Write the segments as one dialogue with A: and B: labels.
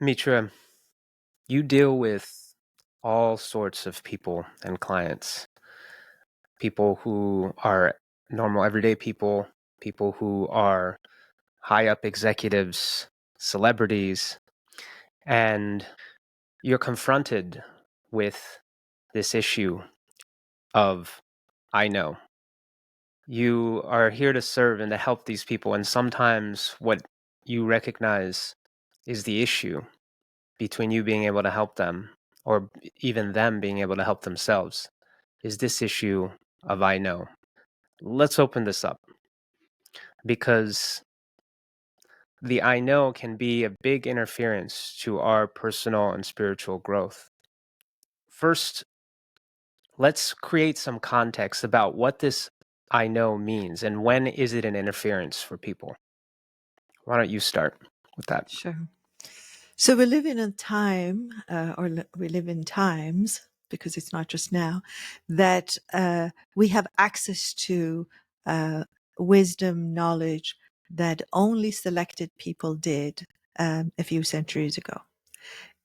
A: Mitra, you deal with all sorts of people and clients. People who are normal, everyday people, people who are high up executives, celebrities, and you're confronted with this issue of I know. You are here to serve and to help these people, and sometimes what you recognize is the issue between you being able to help them or even them being able to help themselves is this issue of I know. Let's open this up because the I know can be a big interference to our personal and spiritual growth. First, let's create some context about what this I know means and when is it an interference for people. Why don't you start with that?
B: Sure. So we live in a time, we live in times, because it's not just now, that we have access to wisdom, knowledge that only selected people did a few centuries ago.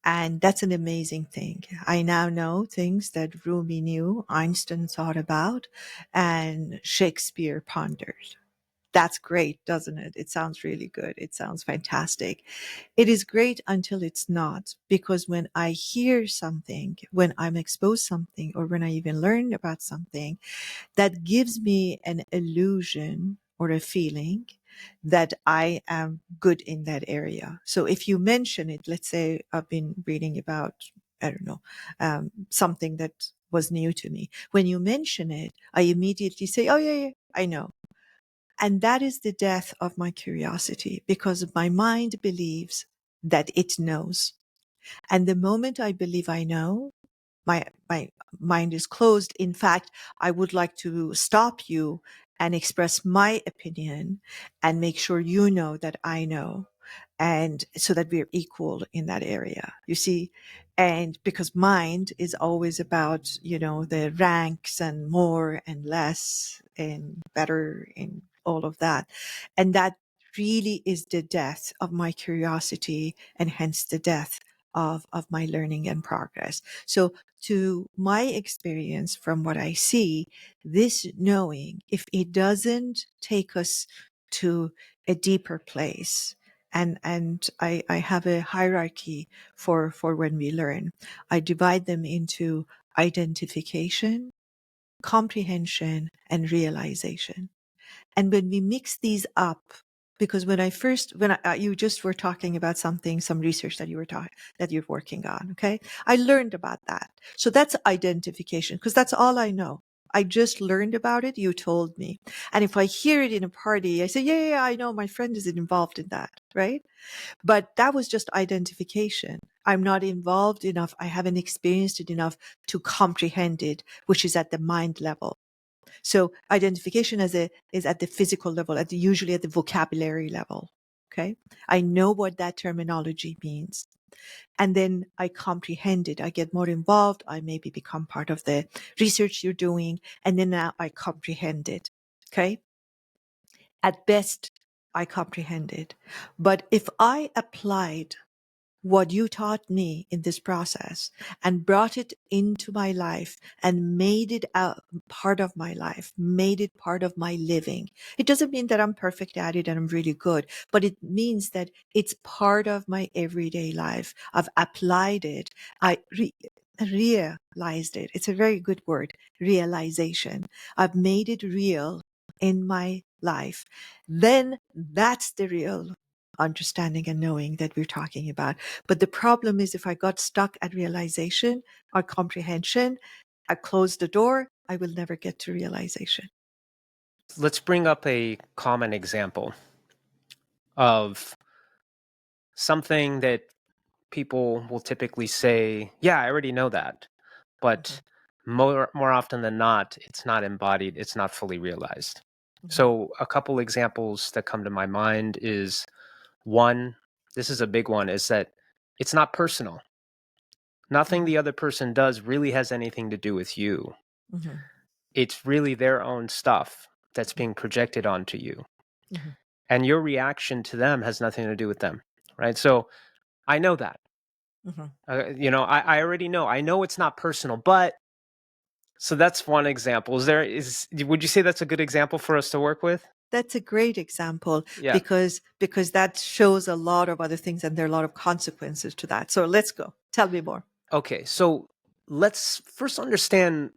B: And that's an amazing thing. I now know things that Rumi knew, Einstein thought about, and Shakespeare pondered. That's great, doesn't it? It sounds really good. It sounds fantastic. It is great until it's not, because when I hear something, when I'm exposed something, or when I even learn about something, that gives me an illusion or a feeling that I am good in that area. So if you mention it, let's say I've been reading about, I don't know, something that was new to me. When you mention it, I immediately say, oh yeah, I know. And that is the death of my curiosity, because my mind believes that it knows. And the moment I believe I know, my mind is closed. In fact, I would like to stop you and express my opinion and make sure you know that I know, and so that we're equal in that area, you see. And because mind is always about, the ranks and more and less and better and all of that. And that really is the death of my curiosity, and hence the death of my learning and progress. So to my experience, from what I see, this knowing, if it doesn't take us to a deeper place, and I have a hierarchy for when we learn. I divide them into identification, comprehension, and realization. And when we mix these up, because you just were talking about something, some research that that you're working on. Okay. I learned about that. So that's identification, because that's all I know. I just learned about it. You told me. And if I hear it in a party, I say, yeah, I know my friend is involved in that. Right. But that was just identification. I'm not involved enough. I haven't experienced it enough to comprehend it, which is at the mind level. So identification is at the physical level, usually at the vocabulary level. Okay. I know what that terminology means. And then I comprehend it. I get more involved. I maybe become part of the research you're doing. And then now I comprehend it. Okay. At best, I comprehend it. But if I applied what you taught me in this process and brought it into my life and made it a part of my life, made it part of my living. It doesn't mean that I'm perfect at it and I'm really good, but it means that it's part of my everyday life. I've applied it. I realized it. It's a very good word, realization. I've made it real in my life. Then that's the real understanding and knowing that we're talking about. But the problem is, if I got stuck at realization or comprehension, I close the door, I will never get to realization.
A: Let's bring up a common example of something that people will typically say, yeah, I already know that. But more often than not, it's not embodied, it's not fully realized. So a couple examples that come to my mind is one, this is a big one, is that it's not personal. Nothing the other person does really has anything to do with you.
B: Mm-hmm.
A: It's really their own stuff that's being projected onto you.
B: Mm-hmm.
A: And your reaction to them has nothing to do with them, right? So I know that.
B: Mhm.
A: I already know. I know it's not personal, but so that's one example. Would you say that's a good example for us to work with?
B: That's a great example
A: Yeah.
B: because that shows a lot of other things and there are a lot of consequences to that. So let's go. Tell me more.
A: Okay. So let's first understand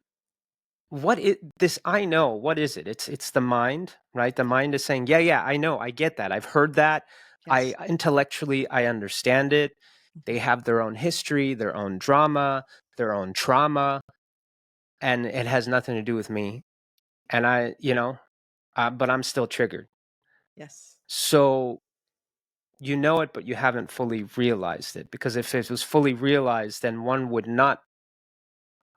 A: this I know. What is it? It's the mind, right? The mind is saying, yeah, yeah, I know. I get that. I've heard that. I
B: Yes.
A: intellectually I understand it. They
B: Mhm.
A: have their own history, their own drama, their own trauma, and it has nothing to do with me. And but I'm still triggered.
B: Yes.
A: So you know it, but you haven't fully realized it. Because if it was fully realized, then one would not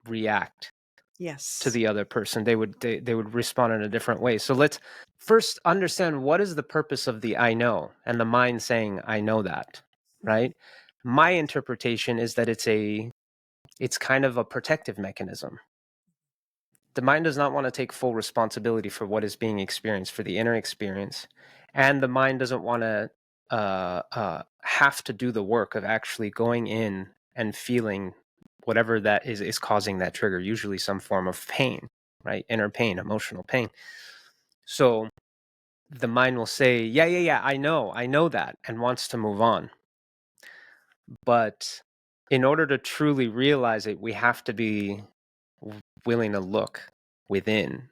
A: react to
B: Yes.
A: the other person. They would respond in a different way. So let's first understand what is the purpose of the I know and the mind saying I know that,
B: Mhm.
A: right? My interpretation is that it's kind of a protective mechanism. The mind does not want to take full responsibility for what is being experienced, for the inner experience, and the mind doesn't want to have to do the work of actually going in and feeling whatever that is causing that trigger, usually some form of pain, right? Inner pain, emotional pain. So the mind will say, yeah, yeah, yeah, I know that, and wants to move on. But in order to truly realize it, we have to be willing to look within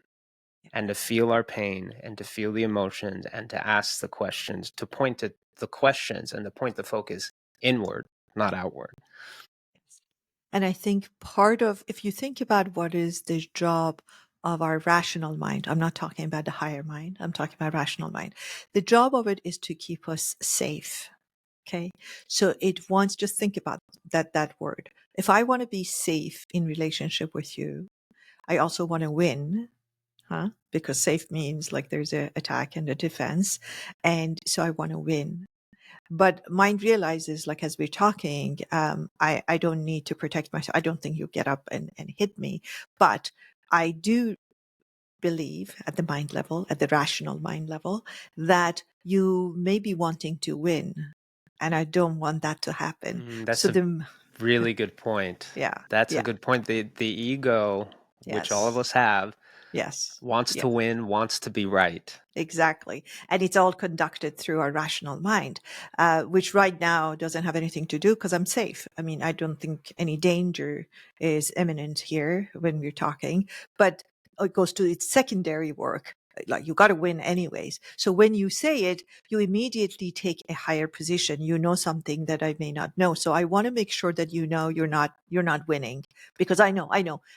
A: and to feel our pain and to feel the emotions and to ask the questions, to point to the questions and to point the focus inward, not outward.
B: And I think part of, if you think about what is the job of our rational mind, I'm not talking about the higher mind, I'm talking about rational mind. The job of it is to keep us safe. Okay. So it wants, just think about that word. If I want to be safe in relationship with you, I also want to win, huh? Because safe means like there's a attack and a defense. And so I want to win. But mind realizes, like as we're talking, I don't need to protect myself. I don't think you get up and hit me. But I do believe at the mind level, at the rational mind level, that you may be wanting to win. And I don't want that to happen.
A: That's
B: So
A: a
B: the,
A: really good point.
B: yeah,
A: That's a
B: yeah,
A: good point. The ego, which all of
B: yes,
A: us have,
B: yes,
A: wants to
B: yes.
A: win, wants to be right.
B: Exactly. And it's all conducted through our rational mind, which right now doesn't have anything to do because I'm safe. I mean, I don't think any danger is imminent here when we're talking, but it goes to its secondary work. Like you got to win anyways. So when you say it, you immediately take a higher position. You know something that I may not know. So I want to make sure that you know you're not winning because I know.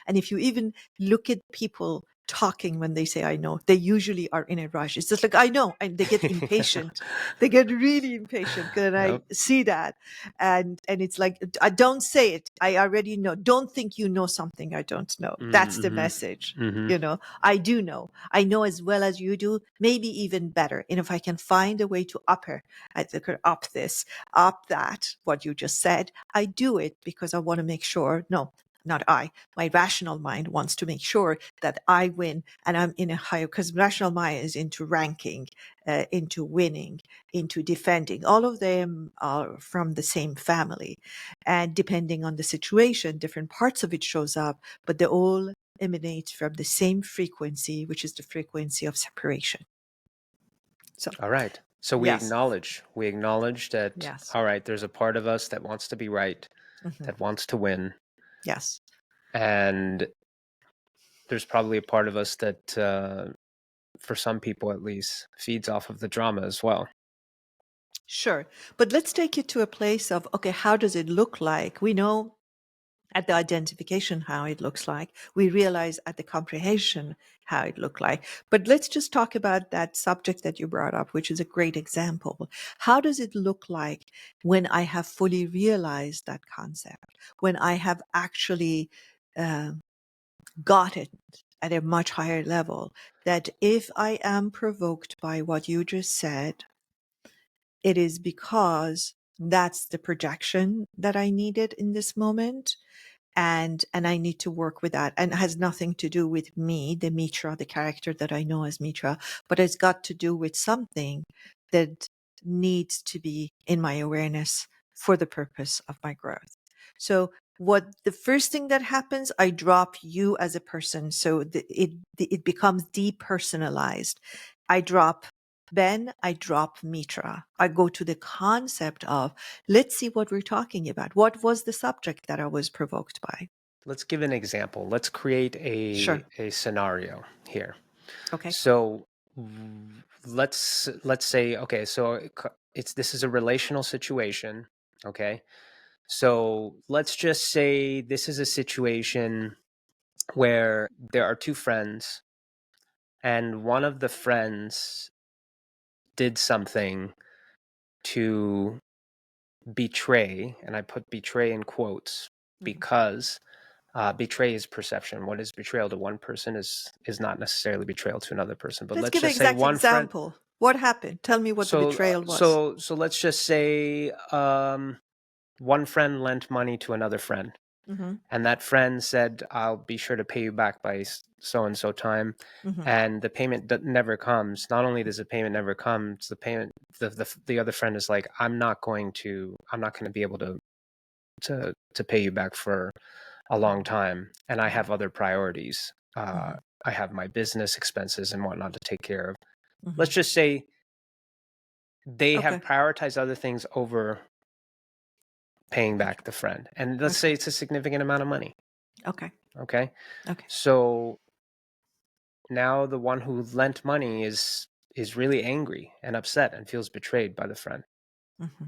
B: And if you even look at people talking when they say I know, they usually are in a rush. It's just like I know, and they get impatient. They get really impatient, and I
A: Yep.
B: see that. And it's like I don't say it. I already know. Don't think you know something I don't know. That's the
A: Mm-hmm.
B: message.
A: Mm-hmm.
B: I do know. I know as well as you do, maybe even better. And if I can find a way to up this, up that, what you just said, I do it because I want to make sure. No, not I. My rational mind wants to make sure that I win and I'm in a higher, because rational mind is into ranking, into winning, into defending. All of them are from the same family. And depending on the situation, different parts of it shows up, but they all emanate from the same frequency, which is the frequency of separation. So,
A: All right. So
B: yes,
A: we acknowledge that,
B: yes,
A: all right, there's a part of us that wants to be right,
B: hmm
A: that wants to win.
B: yes.
A: And there's probably a part of us that, for some people at least, feeds off of the drama as well.
B: Sure. But let's take it to a place of, okay, how does it look like? We know at the identification how it looks like. We realize at the comprehension how it looked like. But let's just talk about that subject that you brought up, which is a great example. How does it look like when I have fully realized that concept, when I have actually uh, got it at a much higher level, that if I am provoked by what you just said, it is because that's the projection that I needed in this moment, and I need to work with that. And it has nothing to do with me, the Mitra, the character that I know as Mitra, but it's got to do with something that needs to be in my awareness for the purpose of my growth. So what the first thing that happens, I drop you as a person. So it becomes depersonalized. I drop Ben, I drop Mitra. I go to the concept of, let's see what we're talking about. What was the subject that I was provoked by?
A: Let's give an example. Let's create
B: Sure.
A: a scenario here.
B: Okay.
A: So let's say, okay, so this is a relational situation, okay? So let's just say this is a situation where there are two friends, and one of the friends did something to betray, and I put betray in quotes because betray is perception. What is betrayal to one person is not necessarily betrayal to another person. But
B: Let's
A: let's
B: give an
A: just say
B: exact
A: one friend.
B: example. What happened? Tell me what the
A: So
B: betrayal was.
A: so let's just say one friend lent money to another friend,
B: Mm-hmm.
A: and that friend said, "I'll be sure to pay you back by so and so time."
B: Mm-hmm.
A: And the payment never comes. Not only does the payment never come, the payment the other friend is like, I'm not going to be able to pay you back for a long time, and I have other priorities.
B: Mm-hmm.
A: I have my business expenses and whatnot to take care of.
B: Mm-hmm.
A: Let's just say they have
B: Okay.
A: prioritized other things over paying
B: Okay.
A: back the friend, and let's
B: Okay.
A: say it's a significant amount of money.
B: Okay.
A: Okay,
B: Okay.
A: so now the one who lent money is really angry and upset and feels betrayed by the friend.
B: Mm-hmm.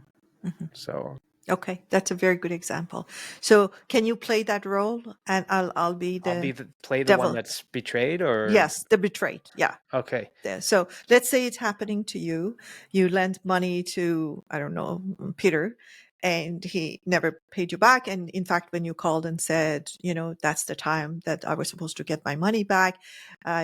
B: Mm-hmm.
A: So
B: Okay, that's a very good example. So, can you play that role, and I'll be
A: I'll
B: the
A: play the one
B: devil.
A: that's betrayed, or
B: Yes, the betrayed. Yeah.
A: okay.
B: So let's say it's happening to you. You lent money to, I don't know, Peter, and he never paid you back. And in fact, when you called and said, that's the time that I was supposed to get my money back,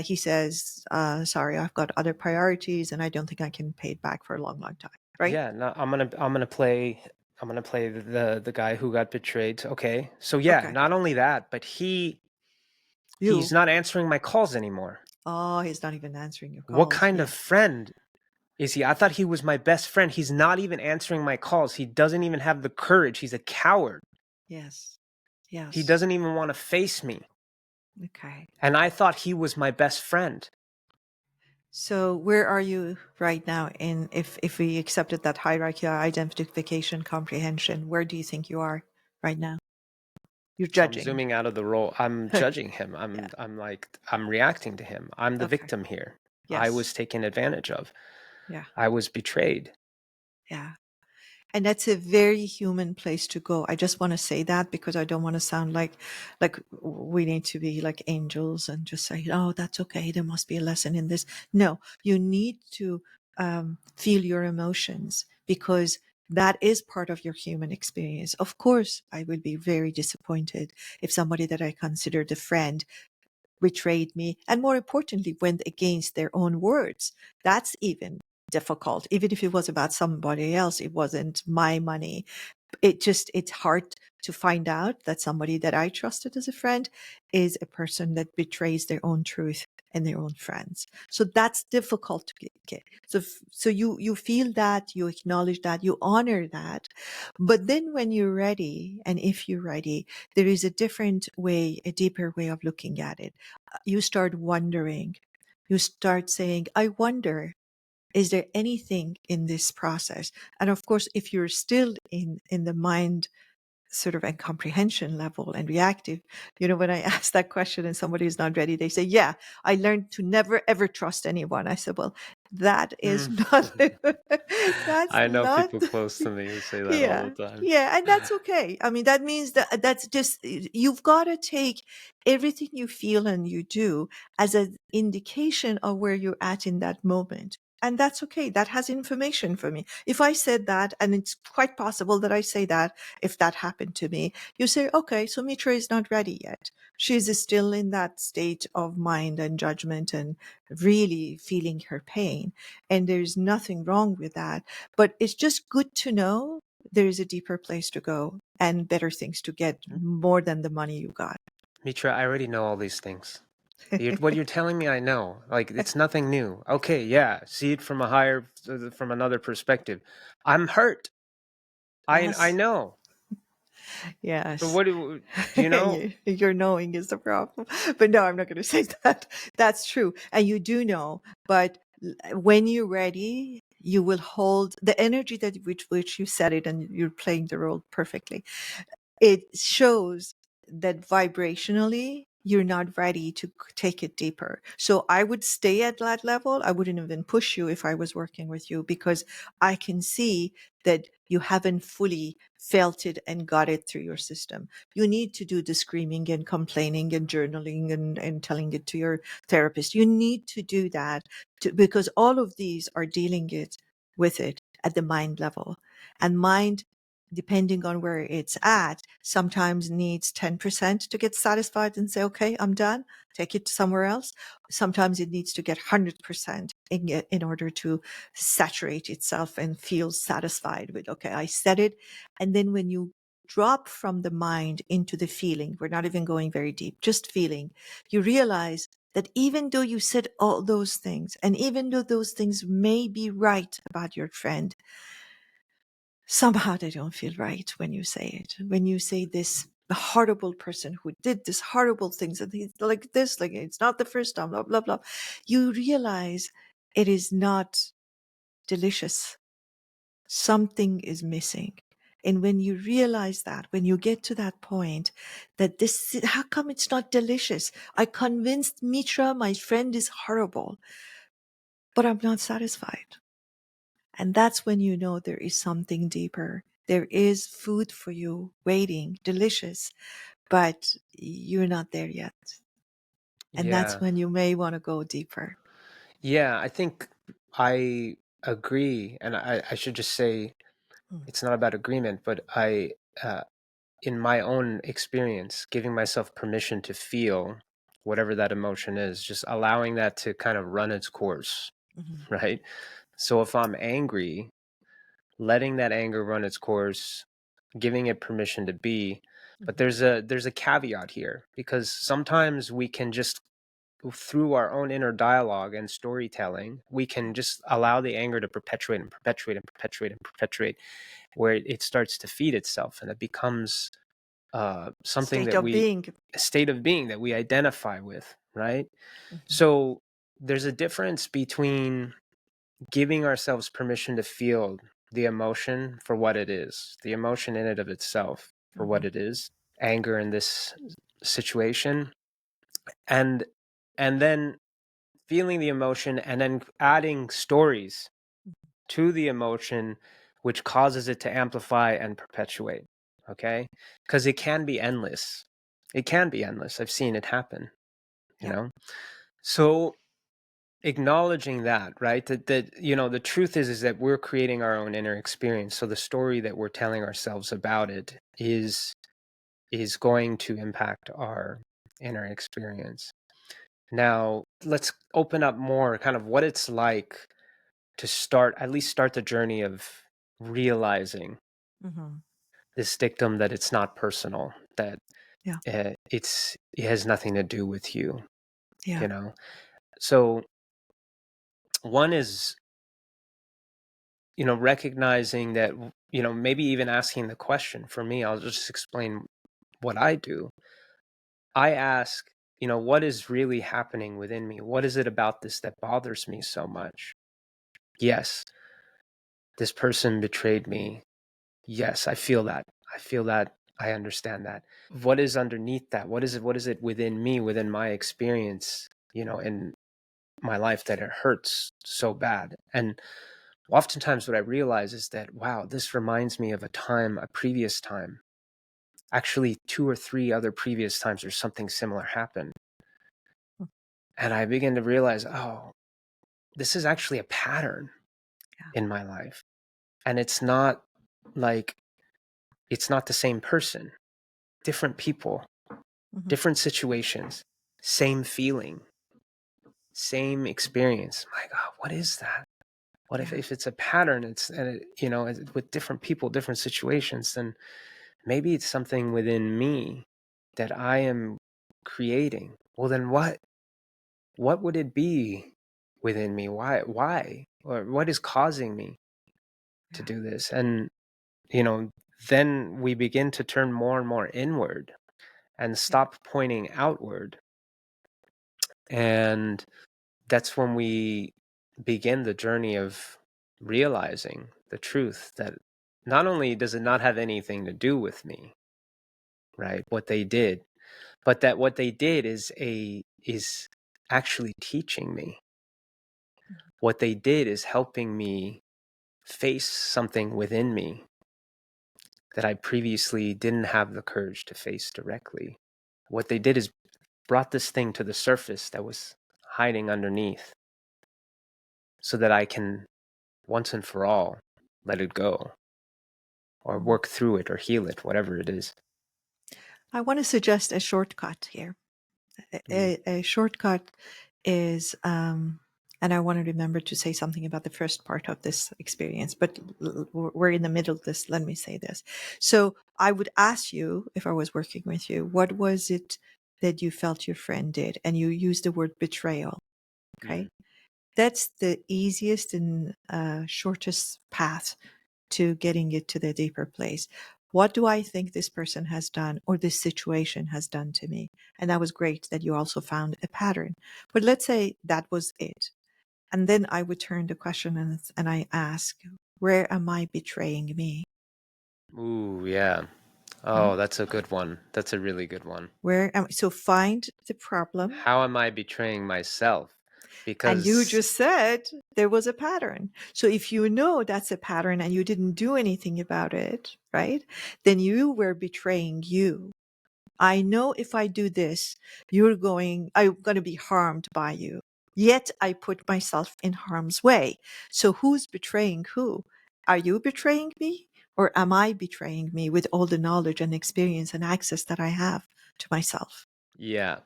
B: he says, sorry, I've got other priorities and I don't think I can pay it back for a long, long time. Right?
A: Yeah, no, I'm gonna play the guy who got betrayed. Okay, so yeah,
B: Okay.
A: not only that, but he's
B: You.
A: not answering my calls anymore.
B: Oh, he's not even answering your
A: What
B: calls.
A: kind of
B: Yeah.
A: friend is he? I thought he was my best friend. He's not even answering my calls. He doesn't even have the courage. He's a coward.
B: Yes.
A: He
B: Yes.
A: doesn't even want to face me.
B: Okay.
A: And I thought he was my best friend.
B: So where are you right now in if we accepted that hierarchy of identification comprehension, where do you think you are right now? You're
A: So I'm
B: judging.
A: zooming out of the role. I'm judging him.
B: Yeah.
A: I'm reacting to him. I'm the
B: Okay.
A: victim here. I
B: Yes.
A: was taken advantage of.
B: Yeah.
A: I was betrayed.
B: Yeah. And that's a very human place to go. I just want to say that because I don't want to sound like we need to be like angels and just say, oh, that's okay. There must be a lesson in this. No, you need to feel your emotions because that is part of your human experience. Of course, I will be very disappointed if somebody that I considered a friend betrayed me and more importantly went against their own words. That's even difficult. Even if it was about somebody else, it wasn't my money. It's hard to find out that somebody that I trusted as a friend is a person that betrays their own truth and their own friends. So that's difficult to get. So you feel that, you acknowledge that, you honor that. But then when you're ready, and if you're ready, there is a different way, a deeper way of looking at it. You start wondering, you start saying, I wonder, is there anything in this process? And of course, if you're still in the mind sort of and comprehension level and reactive, when I ask that question and somebody is not ready, they say, yeah, I learned to never ever trust anyone. I said, well, that is
A: Mm.
B: not that's
A: I know
B: not
A: people close to me who say that all
B: yeah,
A: the time.
B: yeah, and that's okay. I mean, that means that's just you've got to take everything you feel and you do as an indication of where you're at in that moment. And that's okay. That has information for me. If I said that, and it's quite possible that I say that if that happened to me, you say, okay, so Mitra is not ready yet. She's still in that state of mind and judgment and really feeling her pain. And there's nothing wrong with that. But it's just good to know there is a deeper place to go and better things to get more than the money you got.
A: Mitra, I already know all these things. What you're telling me, I know. Like, it's nothing new. Okay, yeah, see it from from another perspective. I'm hurt. I
B: Yes.
A: know. But
B: Yes.
A: what do you know?
B: Your knowing is the problem. But no, I'm not going to say that. That's true. And you do know. But when you're ready, you will hold the energy that which you said it, and you're playing the role perfectly. It shows that vibrationally you're not ready to take it deeper. So I would stay at that level. I wouldn't even push you if I was working with you, because I can see that you haven't fully felt it and got it through your system. You need to do the screaming and complaining and journaling and telling it to your therapist. You need to do that because all of these are dealing it with it at the mind level. And mind, depending on where it's at, sometimes needs 10% to get satisfied and say, okay, I'm done, take it somewhere else. Sometimes it needs to get 100% in order to saturate itself and feel satisfied with, okay, I said it. And then when you drop from the mind into the feeling, we're not even going very deep, just feeling, you realize that even though you said all those things, and even though those things may be right about your friend, somehow they don't feel right when you say it. When you say this, the horrible person who did this horrible things, and he's like this, like it's not the first time, blah, blah, blah. You realize it is not delicious. Something is missing. And when you realize that, when you get to that point, that this, how come it's not delicious? I convinced Mitra, my friend, is horrible, but I'm not satisfied. And that's when you know there is something deeper. There is food for you waiting, delicious, but you're not there yet. And that's
A: Yeah.
B: when you may want to go deeper.
A: Yeah, I think I agree, and I should just say
B: Mm,
A: it's not about agreement, but uh, in my own experience, giving myself permission to feel whatever that emotion is, just allowing that to kind of run its course,
B: mhm,
A: right? So if I'm angry, letting that anger run its course, giving it permission to be. But
B: mhm.
A: there's a caveat here, because sometimes we can just, through our own inner dialogue and storytelling, we can just allow the anger to perpetuate and perpetuate and perpetuate and perpetuate, where it starts to feed itself, and it becomes something
B: State
A: that
B: of
A: we,
B: being.
A: a state of being that we identify with, right?
B: Mhm,
A: So there's a difference between giving ourselves permission to feel the emotion for what it is, the emotion in and of itself for what
B: mhm,
A: it is, anger in this situation, and then feeling the emotion and then adding stories to the emotion, which causes it to amplify and perpetuate. Okay, because it can be endless. It can be endless. I've seen it happen, you
B: yeah.
A: know. So acknowledging that, right, that the truth is that we're creating our own inner experience. So the story that we're telling ourselves about it is going to impact our inner experience. Now let's open up more kind of what it's like to at least start the journey of realizing
B: Mhm,
A: this dictum, that it's not personal, that
B: yeah.
A: it has nothing to do with you,
B: Yeah.
A: you know. So one is, recognizing that, maybe even asking the question. For me, I'll just explain what I do. I ask, what is really happening within me? What is it about this that bothers me so much? Yes, this person betrayed me. Yes, I feel that. I feel that. I understand that. What is underneath that? What is it within me, within my experience, in my life, that it hurts so bad? And oftentimes what I realize is that, wow, this reminds me of a previous time. Actually, two or three other previous times where something similar happened.
B: Mm,
A: And I begin to realize, oh, this is actually a pattern
B: yeah.
A: in my life. And it's not like, it's not the same person, different people,
B: Mhm,
A: different situations, same feeling, same experience. My God, what is that? What if,
B: yeah.
A: if it's a pattern, with different people, different situations, then maybe it's something within me that I am creating. Well, then what would it be within me? Why, or what is causing me to
B: Yeah.
A: do this? And you know, then we begin to turn more and more inward and
B: Yeah.
A: stop pointing outward. And that's when we begin the journey of realizing the truth that not only does it not have anything to do with me, right, what they did, but that what they did is actually teaching me. What they did is helping me face something within me that I previously didn't have the courage to face directly. What they did is brought this thing to the surface that was hiding underneath so that I can once and for all let it go or
B: Mhm.
A: work through it or heal it, whatever it is.
B: I want to suggest a shortcut here.
A: Mm.
B: A shortcut is, and I want to remember to say something about the first part of this experience, but we're in the middle of this. Let me say this. So I would ask you, if I was working with you, what was it that you felt your friend did? And you used the word betrayal. Okay.
A: Mm.
B: That's the easiest and shortest path to getting it to the deeper place. What do I think this person has done or this situation has done to me? And that was great that you also found a pattern. But let's say that was it. And then I would turn the question and I ask, where am I betraying me?
A: Ooh, yeah.
B: Hmm?
A: Oh, that's a good one. That's a really good one.
B: Where am so find the problem.
A: How am I betraying myself?
B: And you
A: Because,
B: just said there was a pattern. So if you know that's a pattern and you didn't do anything about it, right? Then you were betraying you. I know if I do this, I'm going to be harmed by you. Yet I put myself in harm's way. So who's betraying who? Are you betraying me? Or am I betraying me with all the knowledge and experience and access that I have to myself?
A: yeah.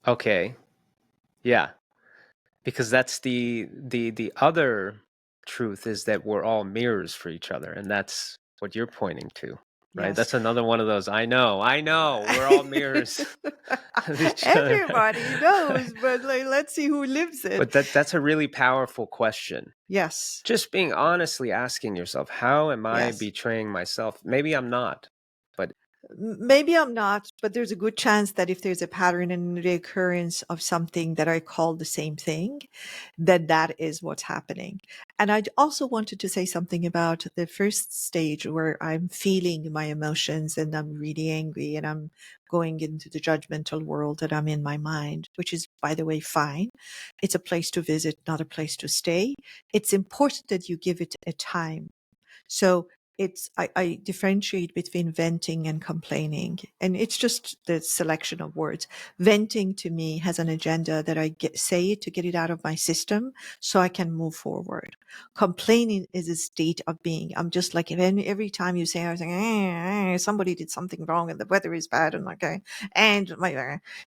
A: Okay. Yeah. Because that's the other truth is that we're all mirrors for each other, and that's what you're pointing to, right?
B: Yes.
A: That's another one of those. I know, we're all mirrors of each other.
B: Everybody knows, but like, let's see who lives it.
A: But that's a really powerful question.
B: Yes.
A: Just being honestly asking yourself, how am I
B: Yes.
A: betraying myself? Maybe I'm not, but
B: Maybe I'm not, but there's a good chance that if there's a pattern and reoccurrence of something that I call the same thing, that is what's happening. And I also wanted to say something about the first stage where I'm feeling my emotions and I'm really angry and I'm going into the judgmental world that I'm in my mind, which is, by the way, fine. It's a place to visit, not a place to stay. It's important that you give it a time. So I differentiate between venting and complaining, and it's just the selection of words. Venting to me has an agenda that say it to get it out of my system so I can move forward. Complaining is a state of being. I'm just like, every time you say, I was like, somebody did something wrong and the weather is bad and okay, and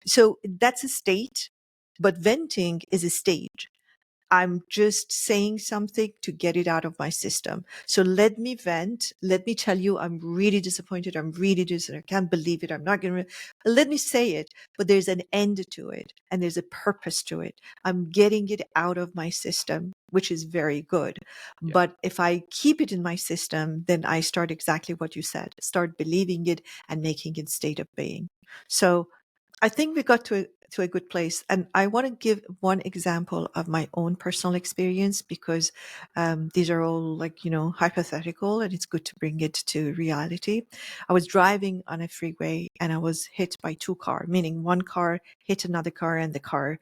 B: so that's a state, but venting is a stage. I'm just saying something to get it out of my system. So let me vent. Let me tell you, I'm really disappointed. I'm really disappointed. I can't believe it. I'm not going to, let me say it, but there's an end to it and there's a purpose to it. I'm getting it out of my system, which is very good.
A: yeah.
B: But if I keep it in my system, then I start exactly what you said, start believing it and making it state of being. So I think we got to a good place. And I want to give one example of my own personal experience because these are all like, hypothetical and it's good to bring it to reality. I was driving on a freeway and I was hit by two cars, meaning one car hit another car and the car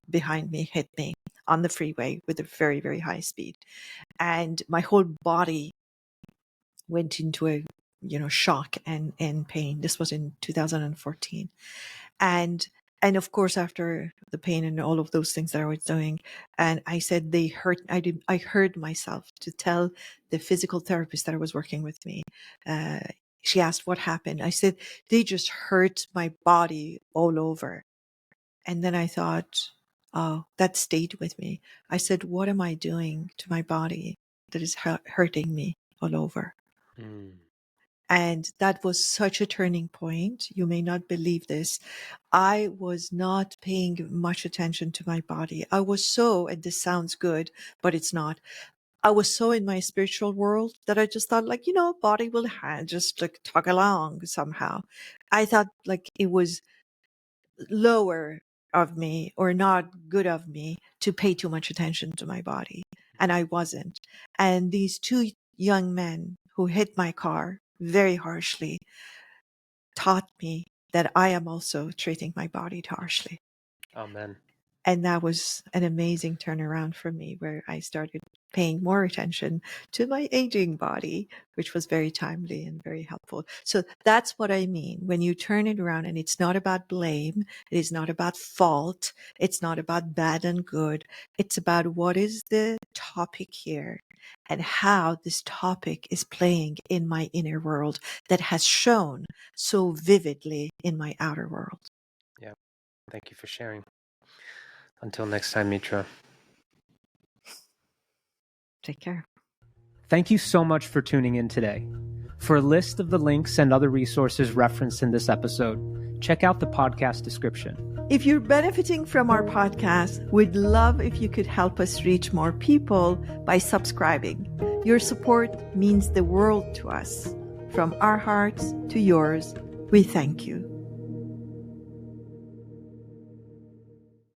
B: behind me hit me on the freeway with a very, very high speed. And my whole body went into a, shock and pain. This was in 2014. And and of course after the pain and all of those things that I was doing, and I said they hurt. I heard myself to tell the physical therapist that I was working with me. uh, she asked what happened. I said they just hurt my body all over. And then I thought, oh, that stayed with me. I said, what am I doing to my body that is hurting me all over?
A: Mm.
B: And that was such a turning point. You may not believe this. I was not paying much attention to my body. I was so, and this sounds good, but it's not. I was so in my spiritual world that I just thought like, body will just like tug along somehow. I thought like it was lower of me or not good of me to pay too much attention to my body. And I wasn't. And these two young men who hit my car very harshly taught me that I am also treating my body harshly.
A: Amen.
B: And that was an amazing turnaround for me where I started paying more attention to my aging body, which was very timely and very helpful. So that's what I mean when you turn it around, and it's not about blame. It is not about fault. It's not about bad and good. It's about what is the topic here and how this topic is playing in my inner world that has shown so vividly in my outer world.
A: Yeah. Thank you for sharing. Until next time, Mitra.
B: Take care.
A: Thank you so much for tuning in today. For a list of the links and other resources referenced in this episode, check out the podcast description.
B: If you're benefiting from our podcast, we'd love if you could help us reach more people by subscribing. Your support means the world to us. From our hearts to yours, we thank you.